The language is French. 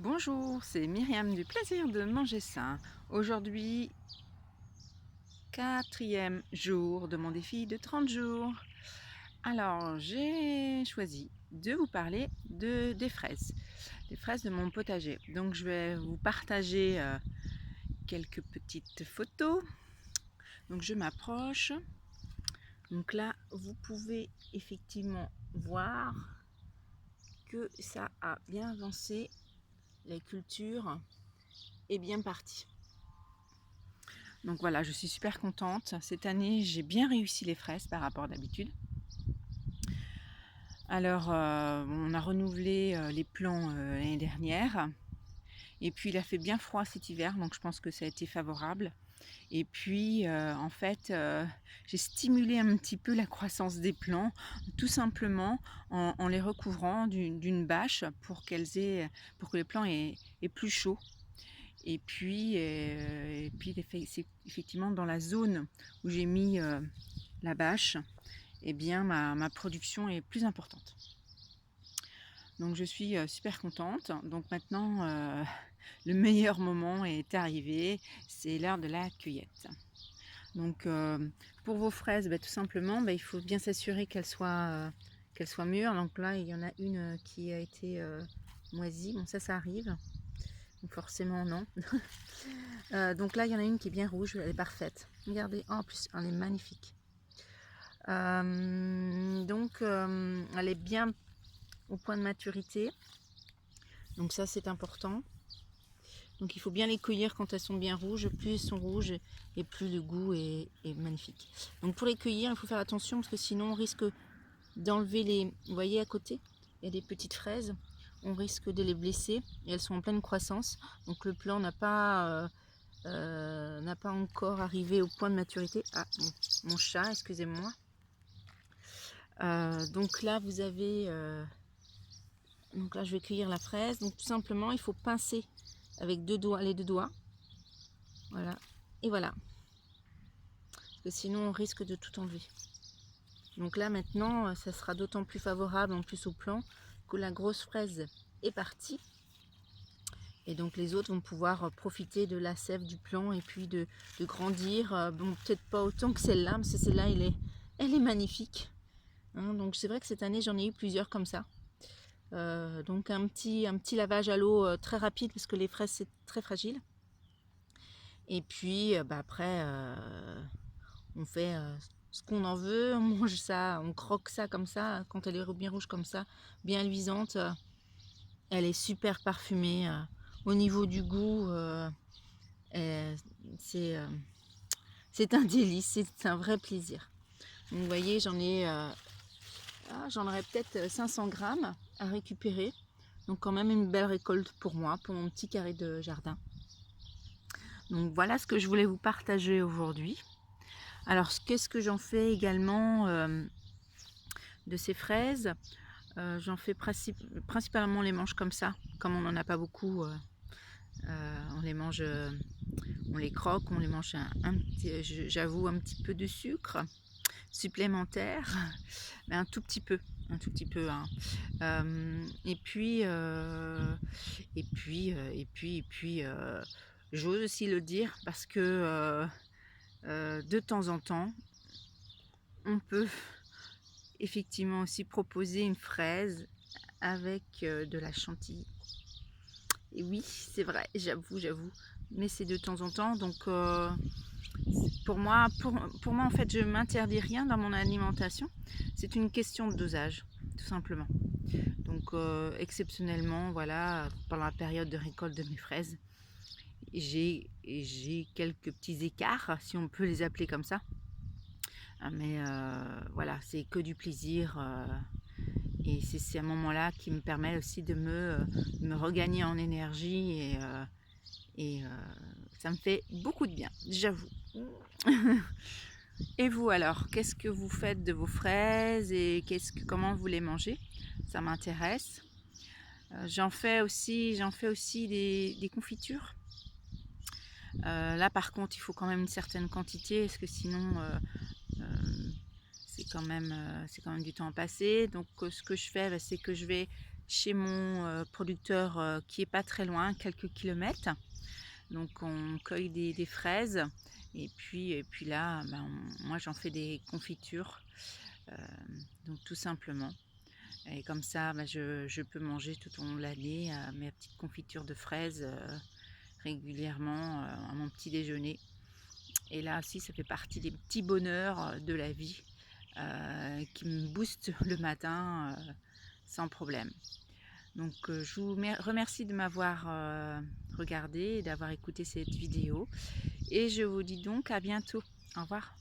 Bonjour, c'est Myriam du plaisir de manger sain. Aujourd'hui, quatrième jour de mon défi de 30 jours. Alors, j'ai choisi de vous parler des fraises de mon potager. Donc, je vais vous partager quelques petites photos. Donc, je m'approche. Donc là, vous pouvez effectivement voir que ça a bien avancé. La culture est bien partie. Donc voilà, je suis super contente. Cette année, j'ai bien réussi les fraises par rapport à d'habitude. Alors, on a renouvelé les plants l'année dernière. Et puis, il a fait bien froid cet hiver, donc je pense que ça a été favorable. Et puis, en fait, j'ai stimulé un petit peu la croissance des plants, tout simplement en les recouvrant d'une bâche pour que les plants aient plus chaud. Et puis c'est effectivement dans la zone où j'ai mis la bâche, eh bien ma production est plus importante. Donc je suis super contente. Donc maintenant, le meilleur moment est arrivé, c'est l'heure de la cueillette. Donc pour vos fraises, tout simplement, il faut bien s'assurer qu'elles soient mûres. Donc là, il y en a une qui a été moisie. Bon, ça arrive. Donc forcément, non. Donc là, il y en a une qui est bien rouge, elle est parfaite. Regardez, en plus, elle est magnifique. Elle est bien au point de maturité. Donc ça, c'est important. Donc il faut bien les cueillir quand elles sont bien rouges. Plus elles sont rouges et plus le goût est magnifique. Donc pour les cueillir, il faut faire attention parce que sinon on risque d'enlever les... Vous voyez à côté, il y a des petites fraises. On risque de les blesser et elles sont en pleine croissance. Donc le plant n'a pas encore arrivé au point de maturité. Ah, mon chat, excusez-moi. Donc là, vous avez... donc là, je vais cueillir la fraise. Donc tout simplement, il faut pincer avec les deux doigts. Voilà. Et voilà. Parce que sinon, on risque de tout enlever. Donc là, maintenant, ça sera d'autant plus favorable en plus au plant que la grosse fraise est partie. Et donc les autres vont pouvoir profiter de la sève du plant et puis de grandir. Bon, peut-être pas autant que celle-là, parce que celle-là, elle est magnifique. Hein, donc c'est vrai que cette année, j'en ai eu plusieurs comme ça. Donc un petit lavage à l'eau très rapide parce que les fraises, c'est très fragile. Et puis après, on fait ce qu'on en veut. On mange ça, on croque ça comme ça. Quand elle est bien rouge comme ça, bien luisante, elle est super parfumée. Au niveau du goût, c'est un délice, c'est un vrai plaisir. Donc, vous voyez, j'en aurais peut-être 500 grammes à récupérer. Donc quand même une belle récolte pour moi, pour mon petit carré de jardin. Donc voilà ce que je voulais vous partager aujourd'hui. Alors qu'est-ce que j'en fais également de ces fraises? J'en fais principalement, on les mange comme ça. Comme on n'en a pas beaucoup, on les mange... on les croque, on les mange j'avoue un petit peu de sucre supplémentaire, mais un tout petit peu hein. J'ose aussi le dire parce que de temps en temps on peut effectivement aussi proposer une fraise avec de la chantilly. Et oui, c'est vrai, j'avoue, mais c'est de temps en temps. Donc pour moi en fait, je m'interdis rien dans mon alimentation. C'est une question de dosage, tout simplement. Donc exceptionnellement, voilà, pendant la période de récolte de mes fraises, j'ai quelques petits écarts, si on peut les appeler comme ça. Mais voilà, c'est que du plaisir. Et c'est ces moments-là qui me permettent aussi de me regagner en énergie. Et ça me fait beaucoup de bien, j'avoue. Et vous alors, qu'est-ce que vous faites de vos fraises et comment vous les mangez? Ça m'intéresse. J'en fais aussi des confitures. Là par contre, il faut quand même une certaine quantité, parce que sinon c'est quand même du temps à passer. Donc ce que je fais, c'est que je vais chez mon producteur qui est pas très loin, quelques kilomètres. Donc on cueille des fraises et puis là, ben, moi j'en fais des confitures, donc tout simplement. Et comme ça, bah, je peux manger tout au long de l'année mes petites confitures de fraises régulièrement à mon petit déjeuner. Et là aussi, ça fait partie des petits bonheurs de la vie qui me boostent le matin sans problème. Donc je vous remercie de m'avoir regardé et d'avoir écouté cette vidéo. Et je vous dis donc à bientôt. Au revoir.